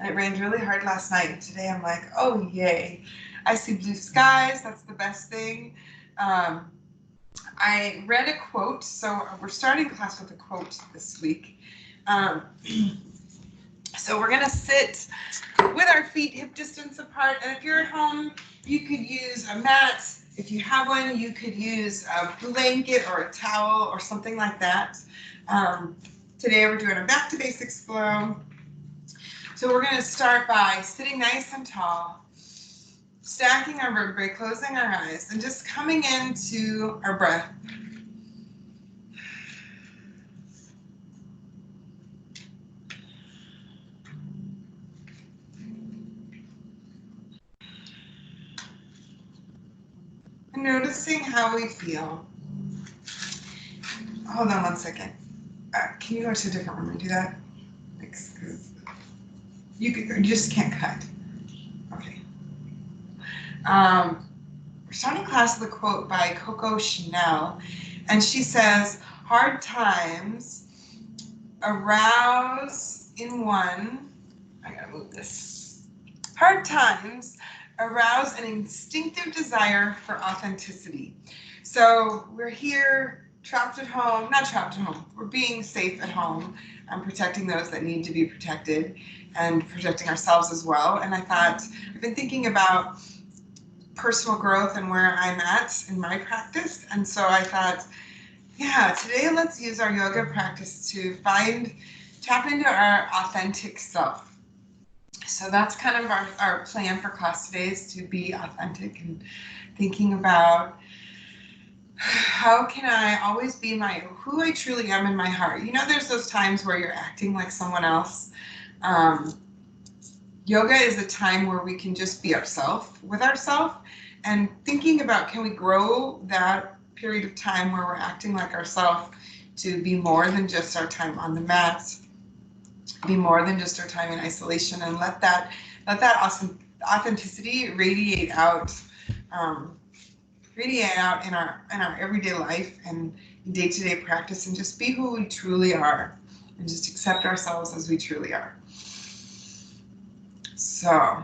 And it rained really hard last night. And today I'm like, oh, yay. I see blue skies. That's the best thing. Um, I read a quote. So we're starting class with a quote this week. Um, so we're going to sit with our feet hip distance apart. And if you're at home, you could use a mat. If you have one, you could use a blanket or a towel or something like that. Today we're doing a back to basics flow. So we're going to start by sitting nice and tall, stacking our vertebrae, closing our eyes, and just coming into our breath. And noticing how we feel. Hold on one second. Can you go to a different room and do that? You just can't cut. Okay. We're starting class with a quote by Coco Chanel, and she says, hard times arouse in one, I gotta move this. Hard times arouse an instinctive desire for authenticity. So we're here trapped at home, not trapped at home, we're being safe at home and protecting those that need to be protected and protecting ourselves as well. And I thought, I've been thinking about personal growth and where I'm at in my practice. And so I thought, yeah, today let's use our yoga practice to tap into our authentic self. So that's kind of our plan for class today, is to be authentic and thinking about how can I always be who I truly am in my heart. You know, there's those times where you're acting like someone else. Yoga is a time where we can just be ourselves with ourselves, and thinking about, can we grow that period of time where we're acting like ourselves to be more than just our time on the mat, be more than just our time in isolation, and let that authenticity radiate out in our everyday life and day-to-day practice, and just be who we truly are and just accept ourselves as we truly are. So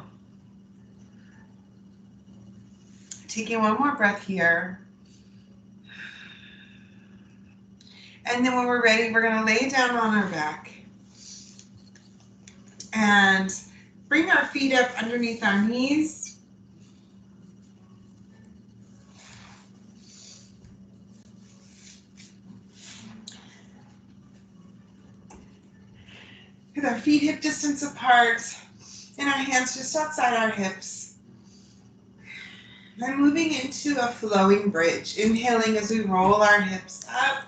taking one more breath here. And then when we're ready, we're going to lay down on our back and bring our feet up underneath our knees. With our feet hip distance apart and our hands just outside our hips. And moving into a flowing bridge, inhaling as we roll our hips up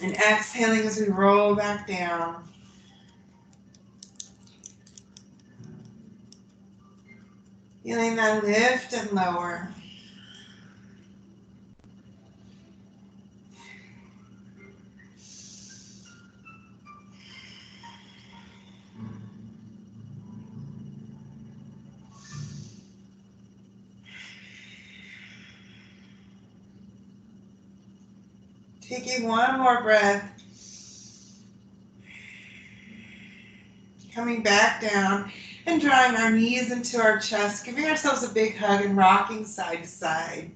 and exhaling as we roll back down. Feeling that lift and lower. Taking one more breath. Coming back down and drawing our knees into our chest, giving ourselves a big hug and rocking side to side.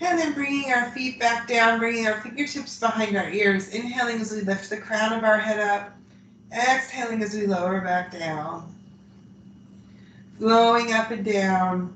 And then bringing our feet back down, bringing our fingertips behind our ears, inhaling as we lift the crown of our head up, exhaling as we lower back down, flowing up and down.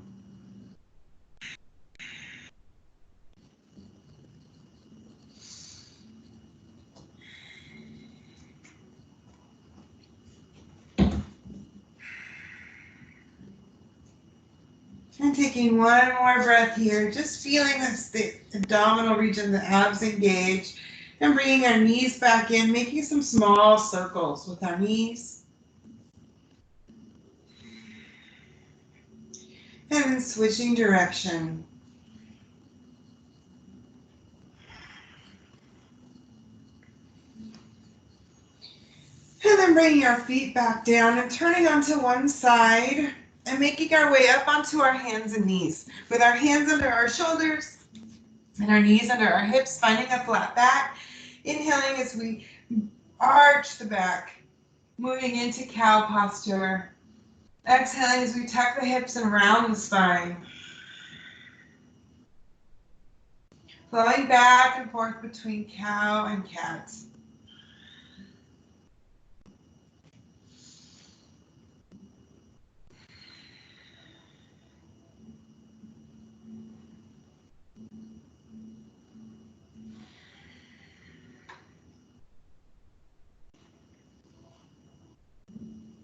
And taking one more breath here, just feeling the abdominal region, the abs engage, and bringing our knees back in, making some small circles with our knees. And then switching direction. And then bringing our feet back down and turning onto one side and making our way up onto our hands and knees with our hands under our shoulders and our knees under our hips, finding a flat back. Inhaling as we arch the back, moving into cow posture. Exhaling as we tuck the hips and round the spine. Flowing back and forth between cow and cat.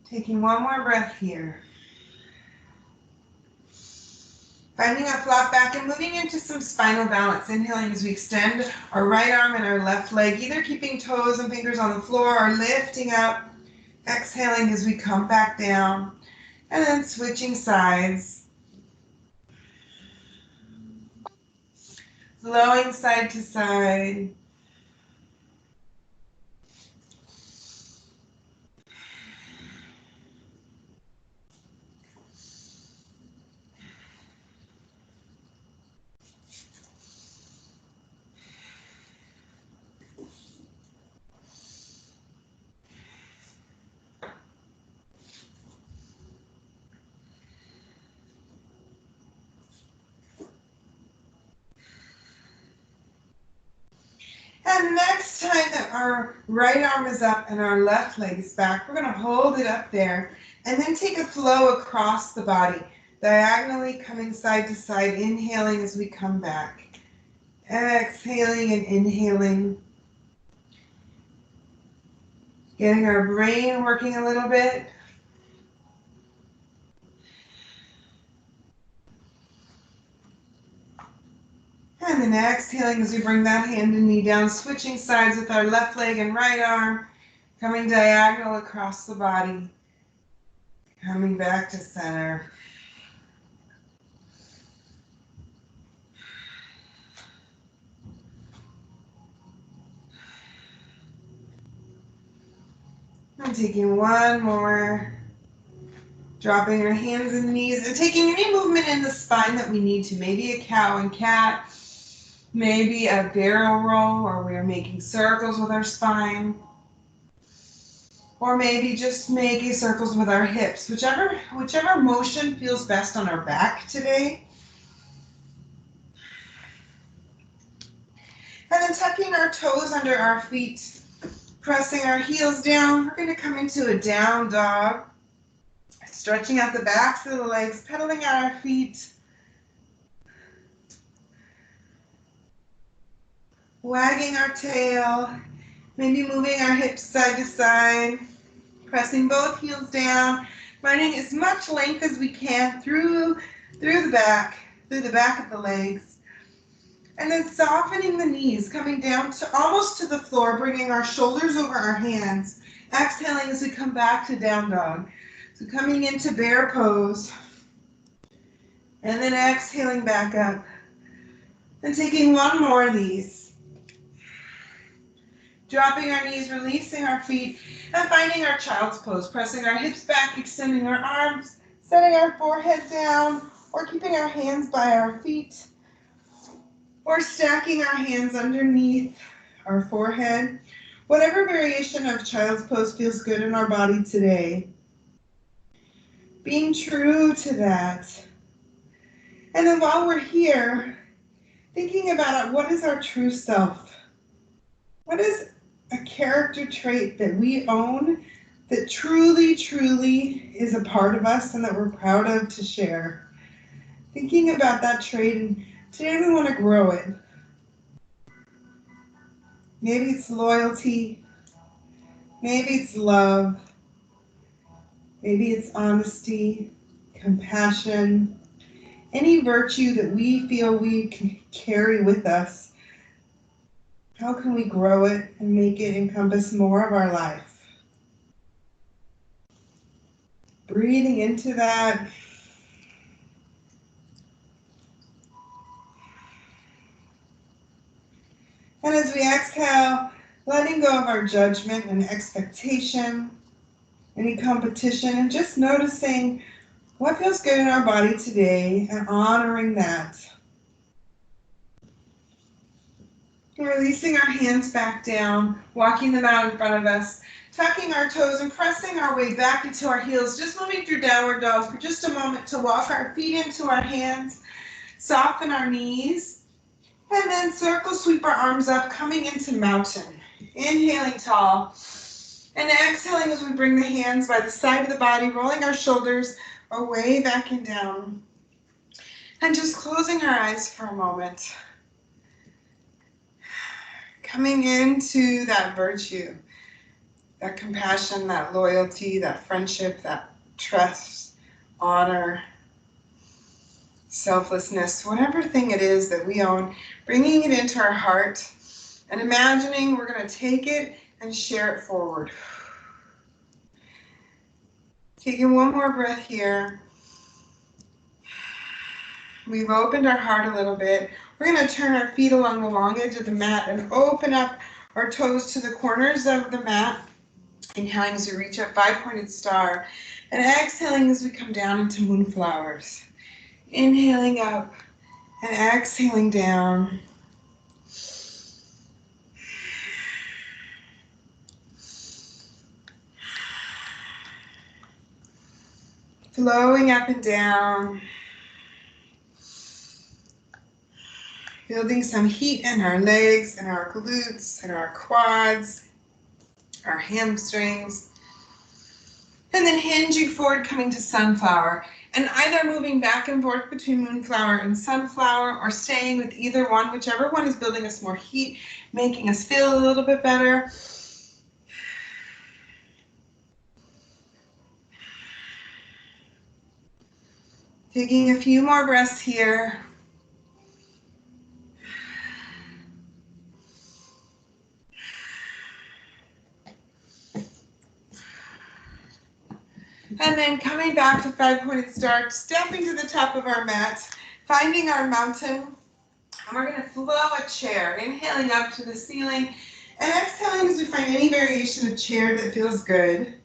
Taking one more breath here. Finding a flat back and moving into some spinal balance. Inhaling as we extend our right arm and our left leg, either keeping toes and fingers on the floor or lifting up. Exhaling as we come back down. And then switching sides. Flowing side to side. And next time that our right arm is up and our left leg is back, we're going to hold it up there and then take a flow across the body, diagonally coming side to side, inhaling as we come back. Exhaling and inhaling. Getting our brain working a little bit. And then exhaling as we bring that hand and knee down, switching sides with our left leg and right arm, coming diagonal across the body, coming back to center. And taking one more, dropping our hands and knees, and taking any movement in the spine that we need to, maybe a cow and cat, maybe a barrel roll where we're making circles with our spine, or maybe just making circles with our hips, whichever motion feels best on our back today. And then tucking our toes under our feet, pressing our heels down. We're going to come into a down dog, stretching out the backs of the legs, pedaling out our feet, wagging our tail, maybe moving our hips side to side, pressing both heels down, finding as much length as we can through the back of the legs. And then softening the knees, coming down to almost to the floor, bringing our shoulders over our hands, exhaling as we come back to down dog. So coming into bear pose, and then exhaling back up. And taking one more of these. Dropping our knees, releasing our feet, and finding our child's pose, pressing our hips back, extending our arms, setting our forehead down, or keeping our hands by our feet, or stacking our hands underneath our forehead. Whatever variation of child's pose feels good in our body today. Being true to that. And then while we're here, thinking about what is our true self? What is a character trait that we own that truly, truly is a part of us and that we're proud of to share? Thinking about that trait, and today we want to grow it. Maybe it's loyalty. Maybe it's love. Maybe it's honesty, compassion, any virtue that we feel we can carry with us. How can we grow it and make it encompass more of our life? Breathing into that. And as we exhale, letting go of our judgment and expectation, any competition, and just noticing what feels good in our body today and honoring that. Releasing our hands back down, walking them out in front of us, tucking our toes and pressing our way back into our heels, just moving through downward dog for just a moment to walk our feet into our hands, soften our knees, and then circle sweep our arms up, coming into mountain. Inhaling tall, and exhaling as we bring the hands by the side of the body, rolling our shoulders away back and down, and just closing our eyes for a moment. Coming into that virtue, that compassion, that loyalty, that friendship, that trust, honor, selflessness, whatever thing it is that we own, bringing it into our heart and imagining we're going to take it and share it forward. Taking one more breath here. We've opened our heart a little bit. We're going to turn our feet along the long edge of the mat and open up our toes to the corners of the mat. Inhaling as we reach up, five-pointed star. And exhaling as we come down into moonflowers. Inhaling up and exhaling down. Flowing up and down. Building some heat in our legs and our glutes and our quads, our hamstrings. And then hinging forward, coming to sunflower. And either moving back and forth between moonflower and sunflower or staying with either one, whichever one is building us more heat, making us feel a little bit better. Taking a few more breaths here. And then coming back to five-pointed star, stepping to the top of our mat, finding our mountain, and we're going to flow a chair, inhaling up to the ceiling, and exhaling as we find any variation of chair that feels good.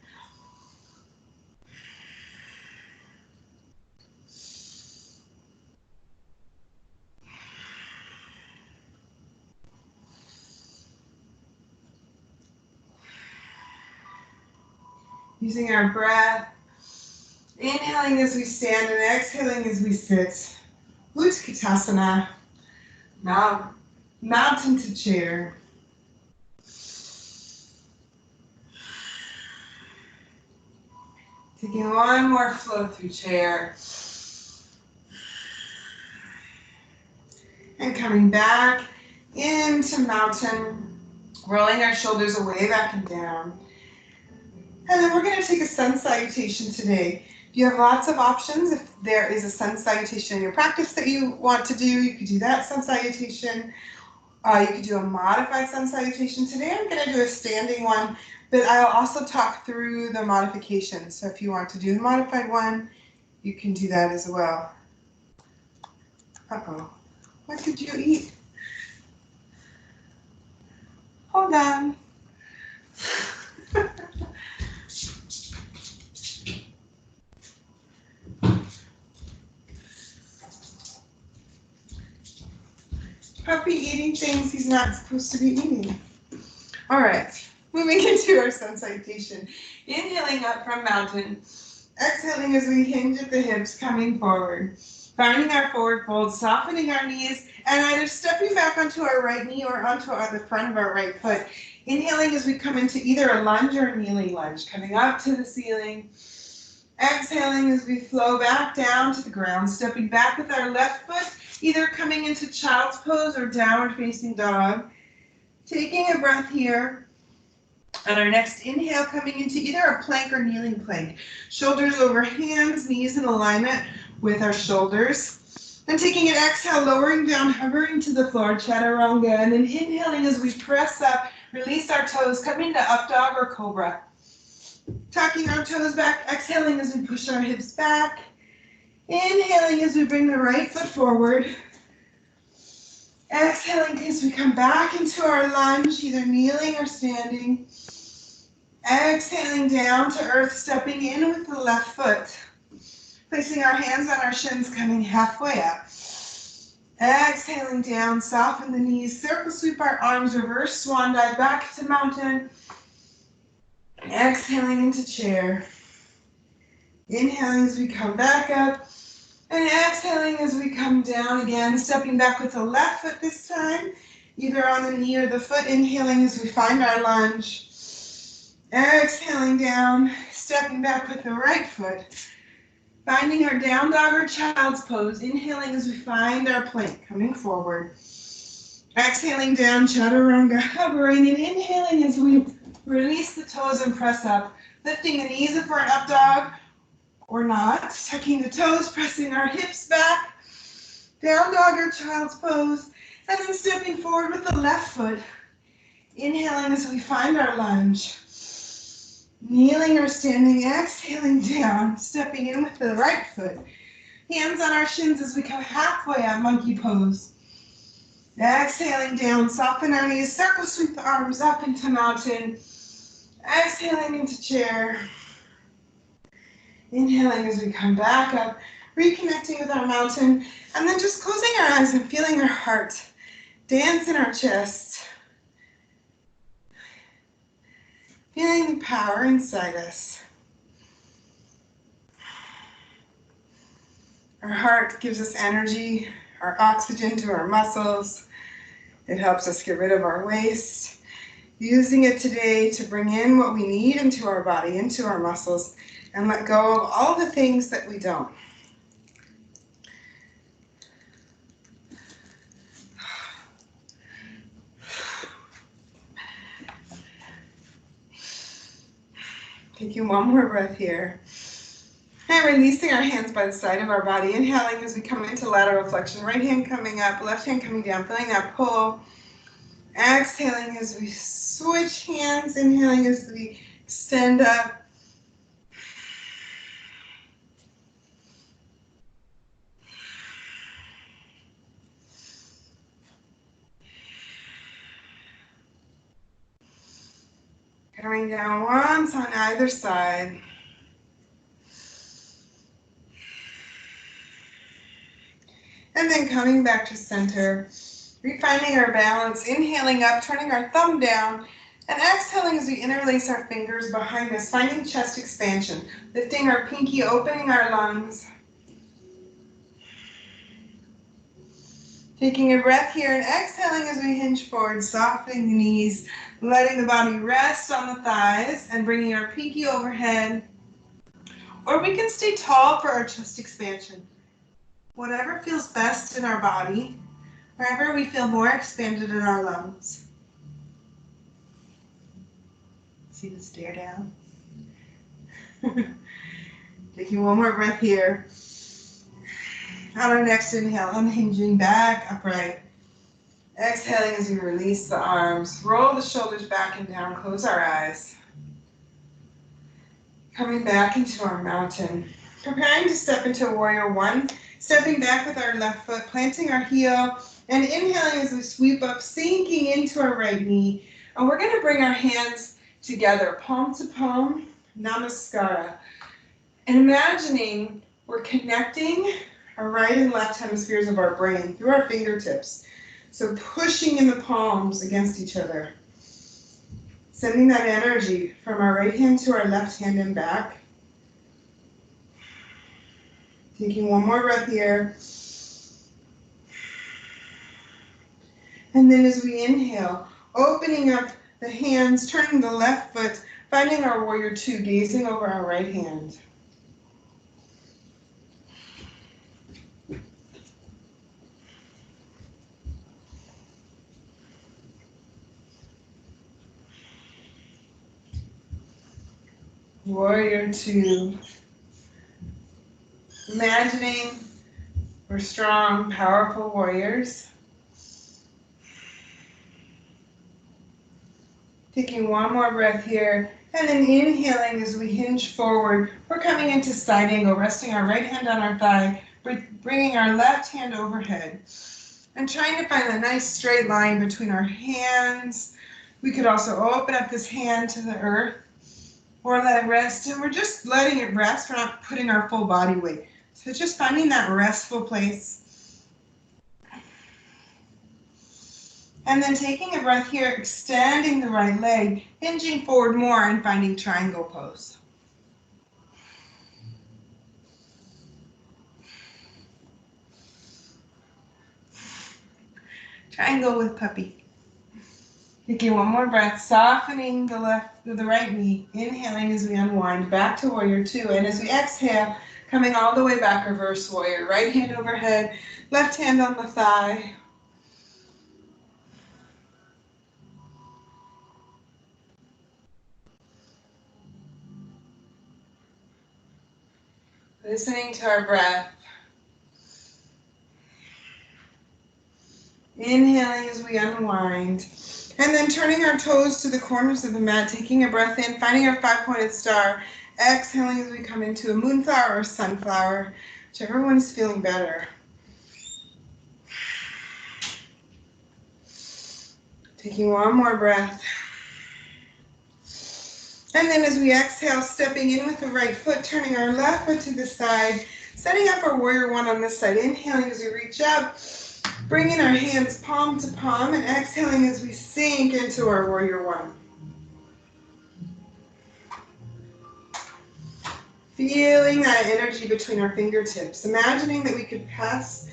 Using our breath, inhaling as we stand and exhaling as we sit. Utkatasana, now mountain to chair. Taking one more flow through chair. And coming back into mountain, rolling our shoulders away back and down. And then we're going to take a sun salutation today. You have lots of options. If there is a sun salutation in your practice that you want to do, you could do that sun salutation. You could do a modified sun salutation. Today I'm going to do a standing one, but I'll also talk through the modifications. So if you want to do the modified one, you can do that as well. Uh-oh. What did you eat? Hold on. Puppy eating things he's not supposed to be eating. All right, moving into our sun salutation. Inhaling up from mountain. Exhaling as we hinge at the hips, coming forward. Finding our forward fold, softening our knees, and either stepping back onto our right knee or onto the front of our right foot. Inhaling as we come into either a lunge or a kneeling lunge, coming up to the ceiling. Exhaling as we flow back down to the ground, stepping back with our left foot, either coming into child's pose or downward facing dog. Taking a breath here. On our next inhale, coming into either a plank or kneeling plank. Shoulders over hands, knees in alignment with our shoulders. Then taking an exhale, lowering down, hovering to the floor, chaturanga. And then inhaling as we press up, release our toes, coming to up dog or cobra. Tucking our toes back, exhaling as we push our hips back. Inhaling as we bring the right foot forward. Exhaling as we come back into our lunge, either kneeling or standing. Exhaling down to earth, stepping in with the left foot. Placing our hands on our shins, coming halfway up. Exhaling down, soften the knees, circle sweep our arms, reverse swan dive back to mountain. Exhaling into chair. Inhaling as we come back up. And exhaling as we come down again, stepping back with the left foot this time, either on the knee or the foot. Inhaling as we find our lunge. Exhaling down, stepping back with the right foot. Finding our down dog or child's pose. Inhaling as we find our plank, coming forward. Exhaling down, chaturanga, hovering, and inhaling as we release the toes and press up. Lifting the knees if we're an up dog or not. Tucking the toes, pressing our hips back. Down dog or child's pose. And then stepping forward with the left foot. Inhaling as we find our lunge. Kneeling or standing, exhaling down, stepping in with the right foot. Hands on our shins as we come halfway up, monkey pose. Exhaling down, soften our knees, circle sweep the arms up into mountain. Exhaling into chair. Inhaling as we come back up, reconnecting with our mountain, and then just closing our eyes and feeling our heart dance in our chest. Feeling the power inside us. Our heart gives us energy, our oxygen to our muscles. It helps us get rid of our waste. Using it today to bring in what we need into our body, into our muscles, and let go of all the things that we don't. Taking one more breath here. And releasing our hands by the side of our body. Inhaling as we come into lateral flexion. Right hand coming up, left hand coming down, feeling that pull. Exhaling as we switch hands. Inhaling as we extend up. Coming down once on either side. And then coming back to center, refinding our balance, inhaling up, turning our thumb down, and exhaling as we interlace our fingers behind us, finding chest expansion, lifting our pinky, opening our lungs. Taking a breath here and exhaling as we hinge forward, softening the knees, letting the body rest on the thighs and bringing our pinky overhead. Or we can stay tall for our chest expansion. Whatever feels best in our body, wherever we feel more expanded in our lungs. See the stare down? Taking one more breath here. On our next inhale, unhinging back upright. Exhaling as we release the arms. Roll the shoulders back and down, close our eyes. Coming back into our mountain. Preparing to step into warrior one. Stepping back with our left foot, planting our heel, and inhaling as we sweep up, sinking into our right knee. And we're going to bring our hands together, palm to palm, namaskara. And imagining we're connecting our right and left hemispheres of our brain through our fingertips. So pushing in the palms against each other. Sending that energy from our right hand to our left hand and back. Taking one more breath here. And then as we inhale, opening up the hands, turning the left foot, finding our warrior two, gazing over our right hand. Warrior two. Imagining we're strong, powerful warriors. Taking one more breath here, and then inhaling as we hinge forward. We're coming into side angle, resting our right hand on our thigh, bringing our left hand overhead, and trying to find a nice straight line between our hands. We could also open up this hand to the earth, or let it rest, and we're just letting it rest. We're not putting our full body weight. So just finding that restful place. And then taking a breath here, extending the right leg, hinging forward more and finding triangle pose. Triangle with puppy. Taking one more breath, softening the right knee, inhaling as we unwind back to warrior two. And as we exhale, coming all the way back, reverse warrior. Right hand overhead, left hand on the thigh. Listening to our breath. Inhaling as we unwind. And then turning our toes to the corners of the mat, taking a breath in, finding our five-pointed star. Exhaling as we come into a moonflower or sunflower, whichever one's feeling better. Taking one more breath. And then as we exhale, stepping in with the right foot, turning our left foot to the side, setting up our warrior one on this side. Inhaling as we reach up, bringing our hands palm to palm, and exhaling as we sink into our warrior one. Feeling that energy between our fingertips. Imagining that we could pass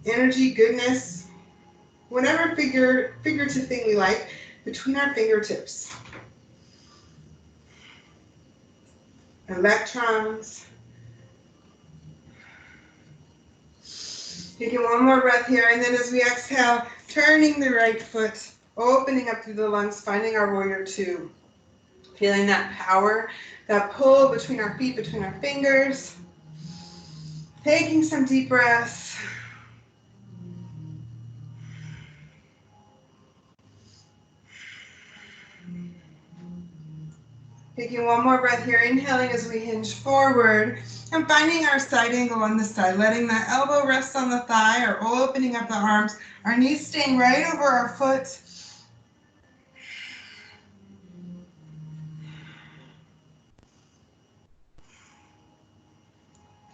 energy, goodness, whatever figurative thing we like, between our fingertips. Electrons. Taking one more breath here, and then as we exhale, turning the right foot, opening up through the lungs, finding our warrior two. Feeling that power, that pull between our feet, between our fingers. Taking some deep breaths. Taking one more breath here, inhaling as we hinge forward and finding our side angle on the side, letting that elbow rest on the thigh or opening up the arms, our knees staying right over our foot.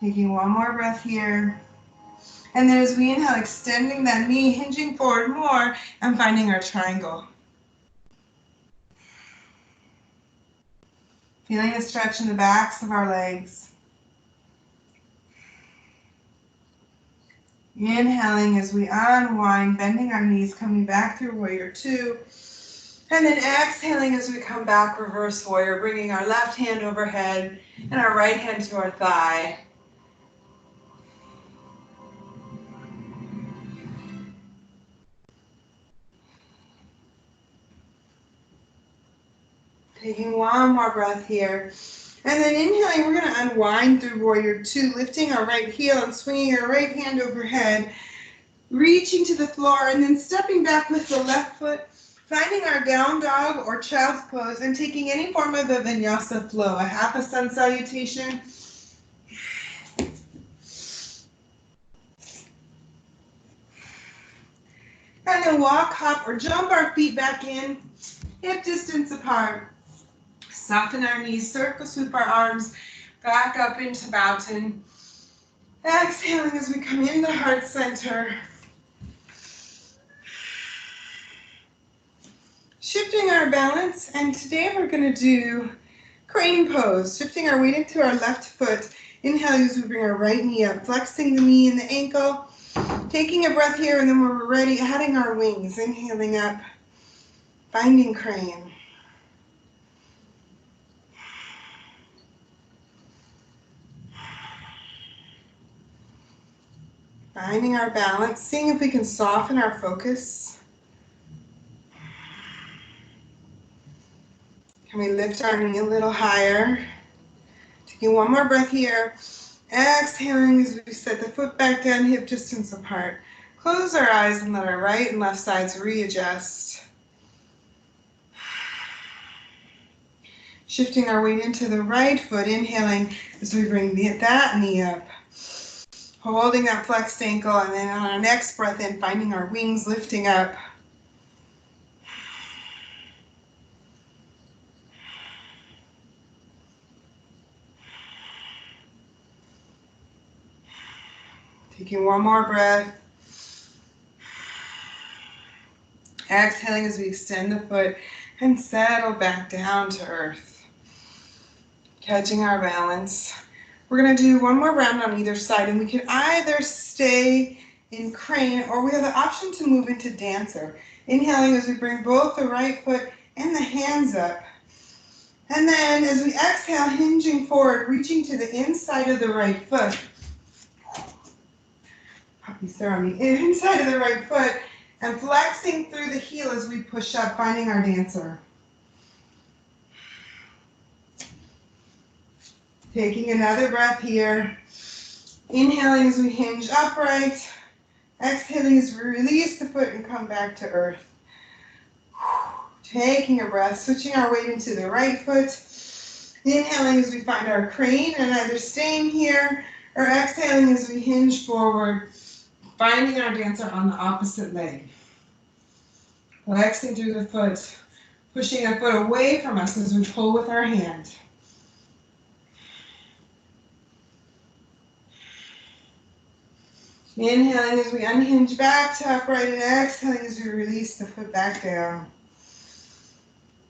Taking one more breath here. And then as we inhale, extending that knee, hinging forward more and finding our triangle. Feeling the stretch in the backs of our legs. Inhaling as we unwind, bending our knees, coming back through warrior two. And then exhaling as we come back, reverse warrior, bringing our left hand overhead and our right hand to our thigh. Taking one more breath here. And then inhaling, we're going to unwind through warrior two, lifting our right heel and swinging our right hand overhead, reaching to the floor, and then stepping back with the left foot, finding our down dog or child's pose, and taking any form of a vinyasa flow, a half a sun salutation. And then walk, hop, or jump our feet back in, hip distance apart. Soften our knees, circle swoop our arms back up into mountain. Exhaling as we come into heart center. Shifting our balance, and today we're going to do crane pose, shifting our weight into our left foot. Inhaling as we bring our right knee up, flexing the knee and the ankle. Taking a breath here, and then when we're ready, adding our wings, inhaling up, finding crane. Finding our balance, seeing if we can soften our focus. Can we lift our knee a little higher? Taking one more breath here. Exhaling as we set the foot back down, hip distance apart. Close our eyes and let our right and left sides readjust. Shifting our weight into the right foot, inhaling as we bring that knee up. Holding that flexed ankle, and then on our next breath in, finding our wings lifting up. Taking one more breath. Exhaling as we extend the foot and settle back down to earth. Catching our balance. We're going to do one more round on either side, and we can either stay in crane or we have the option to move into dancer. Inhaling as we bring both the right foot and the hands up. And then as we exhale, hinging forward, reaching to the inside of the right foot. Puppy's throwing me inside of the right foot and flexing through the heel as we push up, finding our dancer. Taking another breath here. Inhaling as we hinge upright. Exhaling as we release the foot and come back to earth. Taking a breath, switching our weight into the right foot. Inhaling as we find our crane and either staying here or exhaling as we hinge forward, finding our dancer on the opposite leg. Flexing through the foot, pushing the foot away from us as we pull with our hand. Inhaling as we unhinge back to upright and exhaling as we release the foot back down.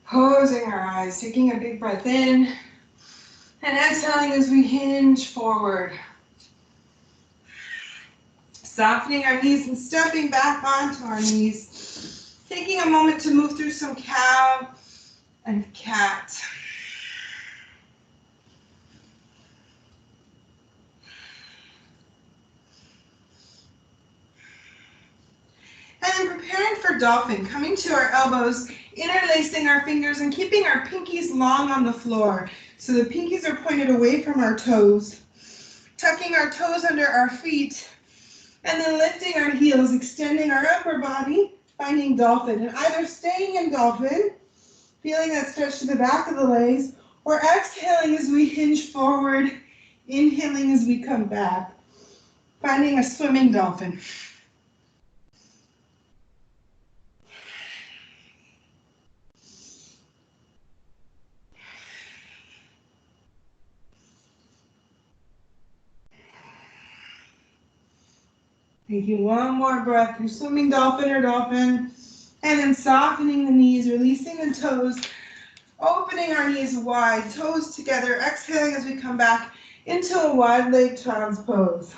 Closing our eyes, taking a big breath in and exhaling as we hinge forward. Softening our knees and stepping back onto our knees. Taking a moment to move through some cow and cat. And then preparing for dolphin, coming to our elbows, interlacing our fingers and keeping our pinkies long on the floor. So the pinkies are pointed away from our toes. Tucking our toes under our feet and then lifting our heels, extending our upper body, finding dolphin. And either staying in dolphin, feeling that stretch to the back of the legs, or exhaling as we hinge forward, inhaling as we come back, finding a swimming dolphin. Taking one more breath through swimming dolphin or dolphin, and then softening the knees, releasing the toes, opening our knees wide, toes together, exhaling as we come back into a wide leg child's pose.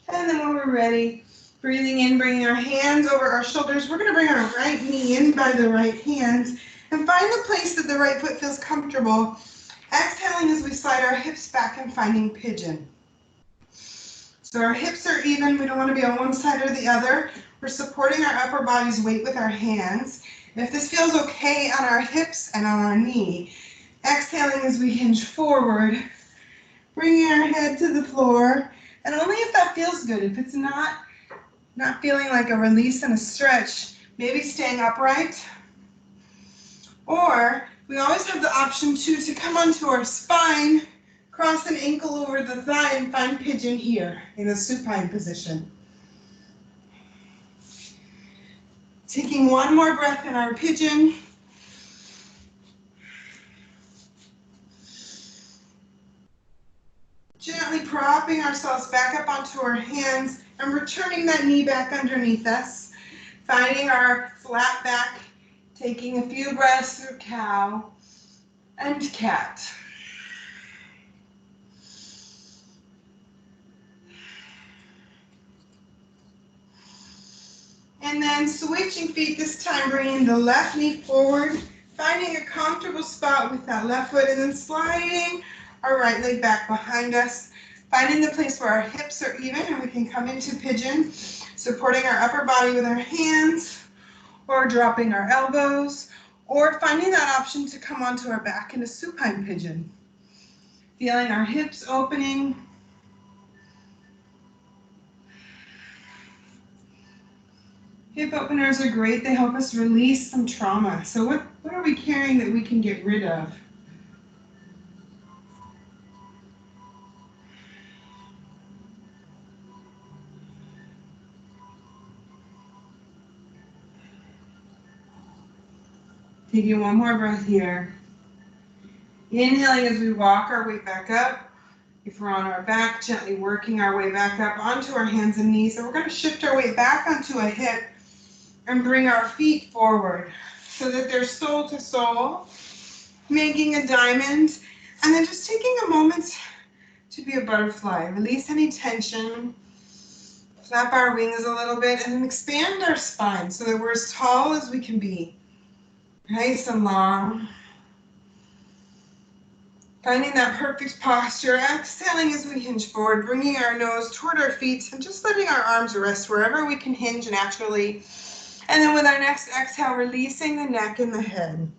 And then when we're ready, breathing in, bringing our hands over our shoulders. We're going to bring our right knee in by the right hand and find the place that the right foot feels comfortable. Exhaling as we slide our hips back and finding pigeon. So our hips are even. We don't want to be on one side or the other. We're supporting our upper body's weight with our hands. If this feels okay on our hips and on our knee, exhaling as we hinge forward, bringing our head to the floor. And only if that feels good. If it's not feeling like a release and a stretch, maybe staying upright. Or we always have the option too to come onto our spine, cross an ankle over the thigh and find pigeon here in a supine position. Taking one more breath in our pigeon. Gently propping ourselves back up onto our hands and returning that knee back underneath us. Finding our flat back, taking a few breaths through cow and cat. And then switching feet, this time bringing the left knee forward, finding a comfortable spot with that left foot, and then sliding our right leg back behind us, finding the place where our hips are even and we can come into pigeon, supporting our upper body with our hands or dropping our elbows, or finding that option to come onto our back in a supine pigeon. Feeling our hips opening. Hip openers are great. They help us release some trauma. So what are we carrying that we can get rid of? Taking one more breath here. Inhaling as we walk our way back up. If we're on our back, gently working our way back up onto our hands and knees. And we're going to shift our way back onto a hip and bring our feet forward so that they're sole to sole, making a diamond. And then just taking a moment to be a butterfly. Release any tension. Flap our wings a little bit and then expand our spine so that we're as tall as we can be. Nice and long. Finding that perfect posture, exhaling as we hinge forward, bringing our nose toward our feet and just letting our arms rest wherever we can hinge naturally. And then with our next exhale, releasing the neck and the head.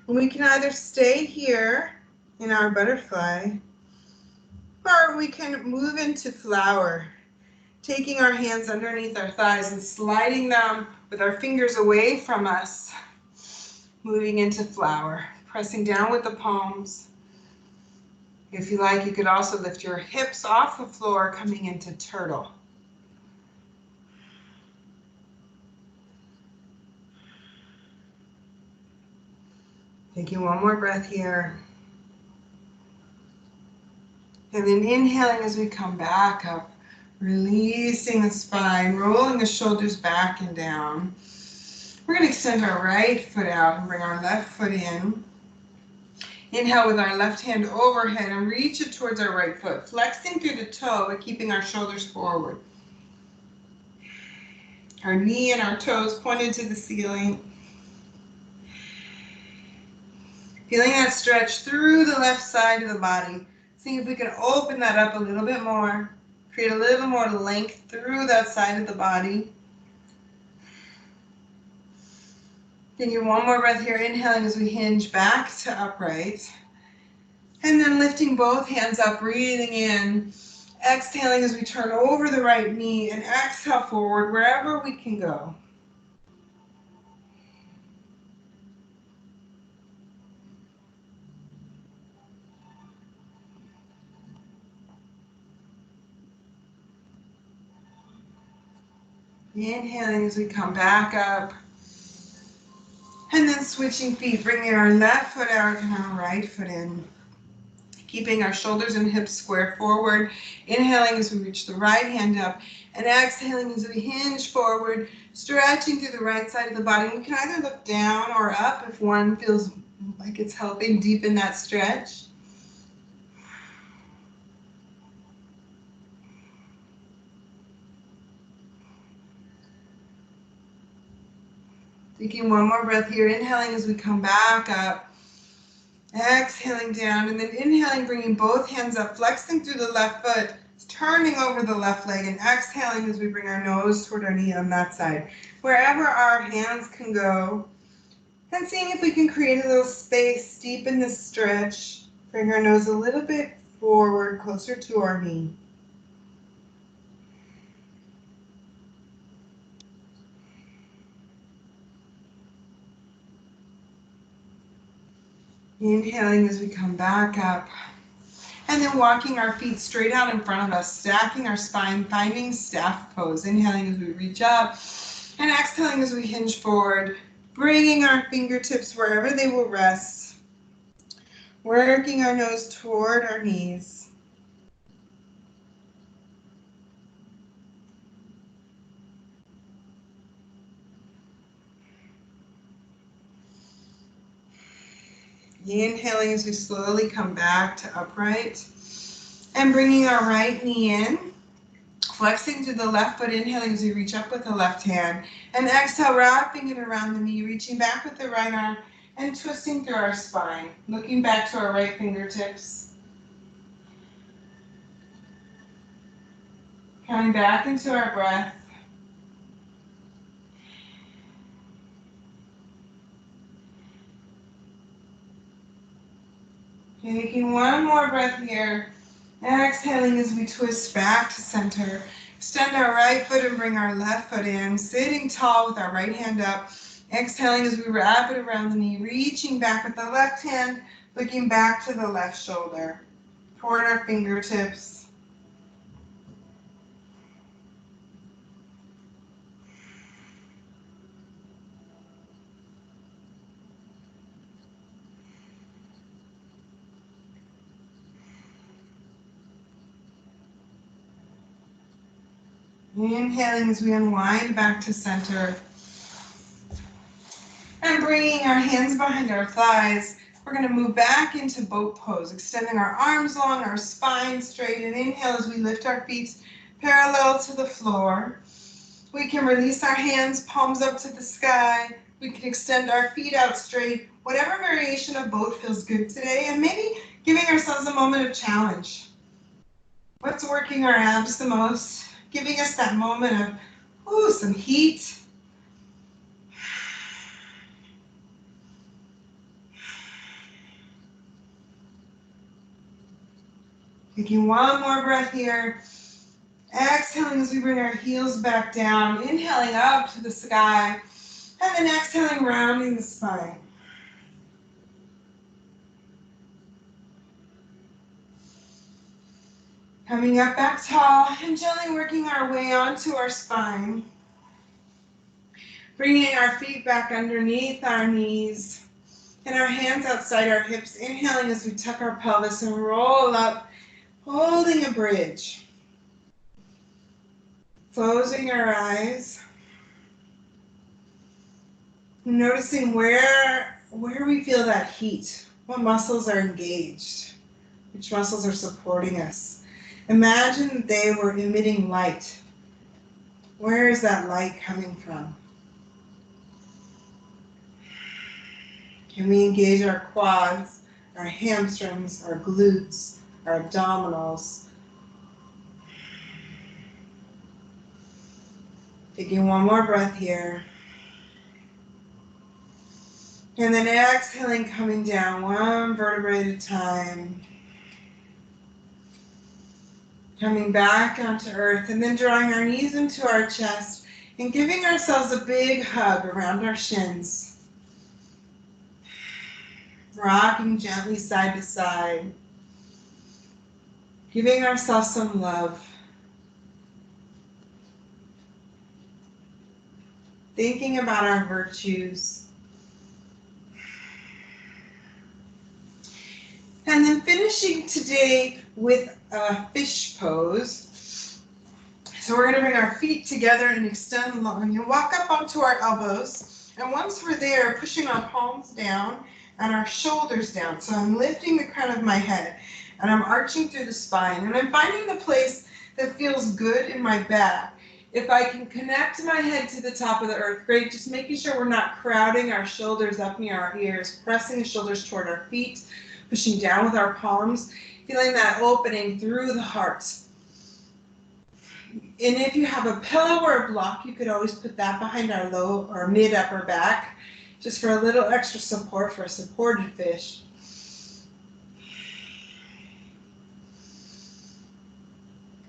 And we can either stay here in our butterfly, or we can move into flower, taking our hands underneath our thighs and sliding them with our fingers away from us, moving into flower. Pressing down with the palms. If you like, you could also lift your hips off the floor, coming into turtle. Taking one more breath here. And then inhaling as we come back up, releasing the spine, rolling the shoulders back and down. We're going to extend our right foot out and bring our left foot in. Inhale with our left hand overhead and reach it towards our right foot, flexing through the toe but keeping our shoulders forward. Our knee and our toes pointed to the ceiling. Feeling that stretch through the left side of the body. Seeing if we can open that up a little bit more, create a little more length through that side of the body. Taking one more breath here, inhaling as we hinge back to upright. And then lifting both hands up, breathing in. Exhaling as we turn over the right knee and exhale forward wherever we can go. Inhaling as we come back up. And then switching feet, bringing our left foot out and our right foot in. Keeping our shoulders and hips square forward. Inhaling as we reach the right hand up. And exhaling as we hinge forward, stretching through the right side of the body. We can either look down or up if one feels like it's helping deepen that stretch. Taking one more breath here, inhaling as we come back up. Exhaling down, and then inhaling, bringing both hands up, flexing through the left foot, turning over the left leg, and exhaling as we bring our nose toward our knee on that side. Wherever our hands can go, and seeing if we can create a little space, deepen the stretch, bring our nose a little bit forward, closer to our knee. Inhaling as we come back up. And then walking our feet straight out in front of us, stacking our spine, finding staff pose. Inhaling as we reach up, and exhaling as we hinge forward, bringing our fingertips wherever they will rest, working our nose toward our knees. Inhaling as we slowly come back to upright, and bringing our right knee in, flexing to the left foot, inhaling as we reach up with the left hand, and exhale, wrapping it around the knee, reaching back with the right arm, and twisting through our spine, looking back to our right fingertips. Coming back into our breath. Taking one more breath here. Exhaling as we twist back to center. Extend our right foot and bring our left foot in, sitting tall with our right hand up. Exhaling as we wrap it around the knee, reaching back with the left hand, looking back to the left shoulder, toward our fingertips. Inhaling as we unwind back to center. And bringing our hands behind our thighs, we're going to move back into boat pose, extending our arms long, our spine straight, and inhale as we lift our feet parallel to the floor. We can release our hands, palms up to the sky. We can extend our feet out straight. Whatever variation of both feels good today, and maybe giving ourselves a moment of challenge. What's working our abs the most? Giving us that moment of, some heat. Taking one more breath here. Exhaling as we bring our heels back down. Inhaling up to the sky. And then exhaling, rounding the spine. Coming up back tall and gently working our way onto our spine. Bringing our feet back underneath our knees and our hands outside our hips. Inhaling as we tuck our pelvis and roll up, holding a bridge. Closing our eyes. Noticing where we feel that heat. What muscles are engaged? Which muscles are supporting us? Imagine they were emitting light. Where is that light coming from? Can we engage our quads, our hamstrings, our glutes, our abdominals? Taking one more breath here. And then exhaling, coming down one vertebrae at a time. Coming back onto earth and then drawing our knees into our chest and giving ourselves a big hug around our shins. Rocking gently side to side. Giving ourselves some love. Thinking about our virtues. And then finishing today with a fish pose. So we're going to bring our feet together and extend long. And you walk up onto our elbows. And once we're there, pushing our palms down and our shoulders down. So I'm lifting the crown of my head and I'm arching through the spine. And I'm finding the place that feels good in my back. If I can connect my head to the top of the earth, great. Just making sure we're not crowding our shoulders up near our ears, pressing the shoulders toward our feet, pushing down with our palms, feeling that opening through the heart. And if you have a pillow or a block, you could always put that behind our low or mid upper back, just for a little extra support for a supported fish.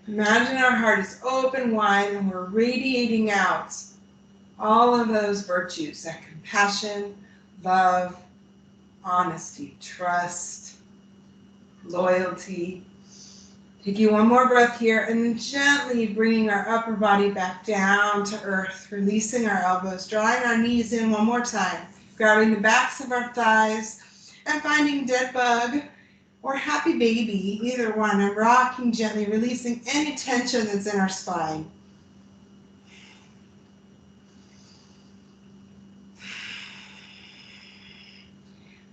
Imagine our heart is open wide and we're radiating out all of those virtues, that compassion, love, honesty, trust, loyalty. Taking one more breath here and then gently bringing our upper body back down to earth, releasing our elbows, drawing our knees in one more time, grabbing the backs of our thighs and finding dead bug or happy baby, either one, and rocking gently, releasing any tension that's in our spine.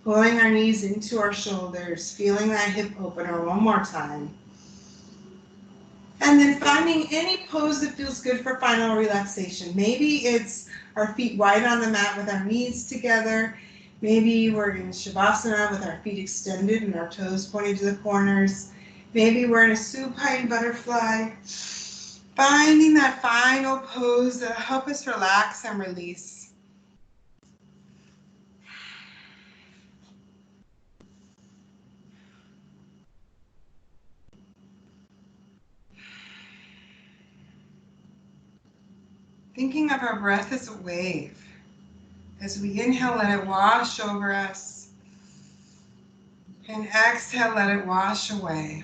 Pulling our knees into our shoulders, feeling that hip opener one more time. And then finding any pose that feels good for final relaxation. Maybe it's our feet wide on the mat with our knees together. Maybe we're in Shavasana with our feet extended and our toes pointing to the corners. Maybe we're in a supine butterfly. Finding that final pose that help us relax and release. Thinking of our breath as a wave. As we inhale, let it wash over us. And exhale, let it wash away.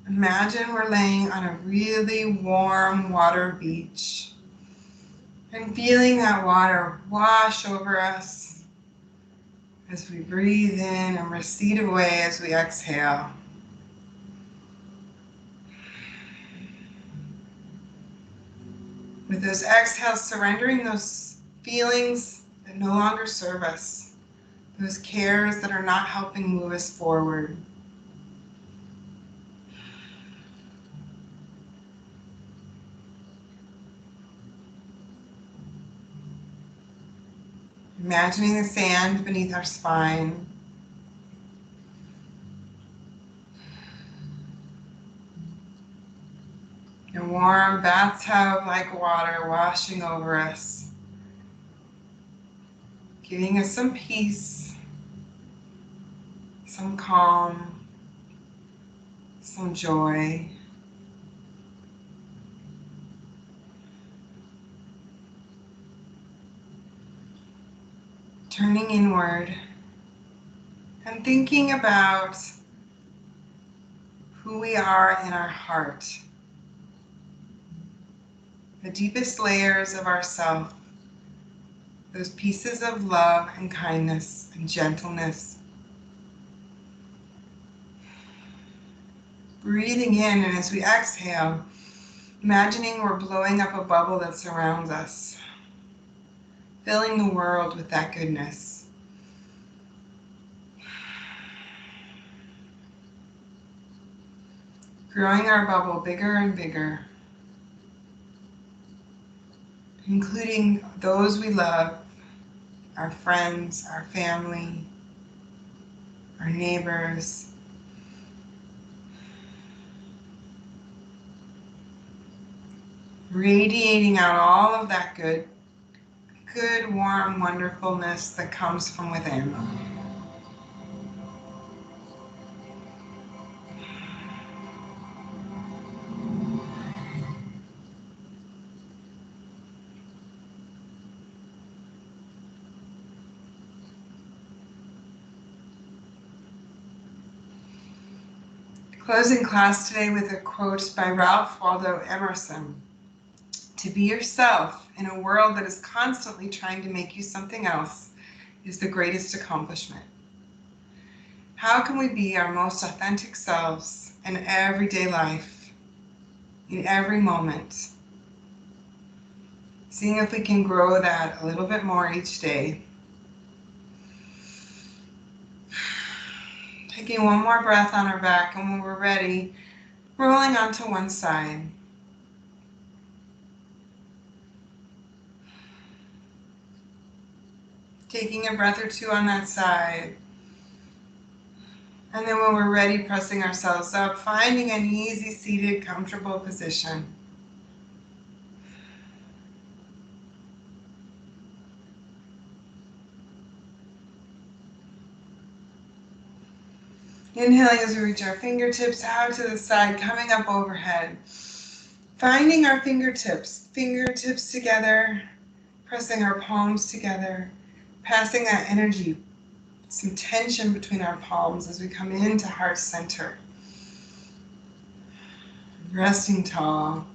Imagine we're laying on a really warm water beach and feeling that water wash over us as we breathe in and recede away as we exhale. With those exhales, surrendering those feelings that no longer serve us, those cares that are not helping move us forward. Imagining the sand beneath our spine. A warm bathtub-like water washing over us, giving us some peace, some calm, some joy. Turning inward and thinking about who we are in our heart, the deepest layers of ourself, those pieces of love and kindness and gentleness. Breathing in, and as we exhale, imagining we're blowing up a bubble that surrounds us, filling the world with that goodness. Growing our bubble bigger and bigger, including those we love, our friends, our family, our neighbors. Radiating out all of that good, warm wonderfulness that comes from within. Closing class today with a quote by Ralph Waldo Emerson. To be yourself in a world that is constantly trying to make you something else is the greatest accomplishment. How can we be our most authentic selves in everyday life, in every moment? Seeing if we can grow that a little bit more each day. Taking one more breath on our back, and when we're ready, rolling onto one side. Taking a breath or two on that side. And then when we're ready, pressing ourselves up, finding an easy, seated, comfortable position. Inhaling as we reach our fingertips out to the side, coming up overhead. Finding our fingertips together, pressing our palms together, passing that energy, some tension between our palms as we come into heart center. Resting tall.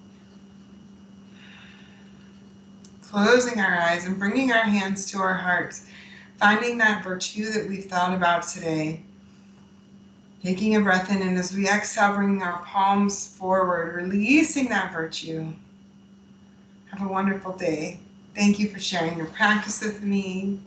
Closing our eyes and bringing our hands to our hearts, finding that virtue that we've thought about today. Taking a breath in, and as we exhale, bringing our palms forward, releasing that virtue. Have a wonderful day. Thank you for sharing your practice with me.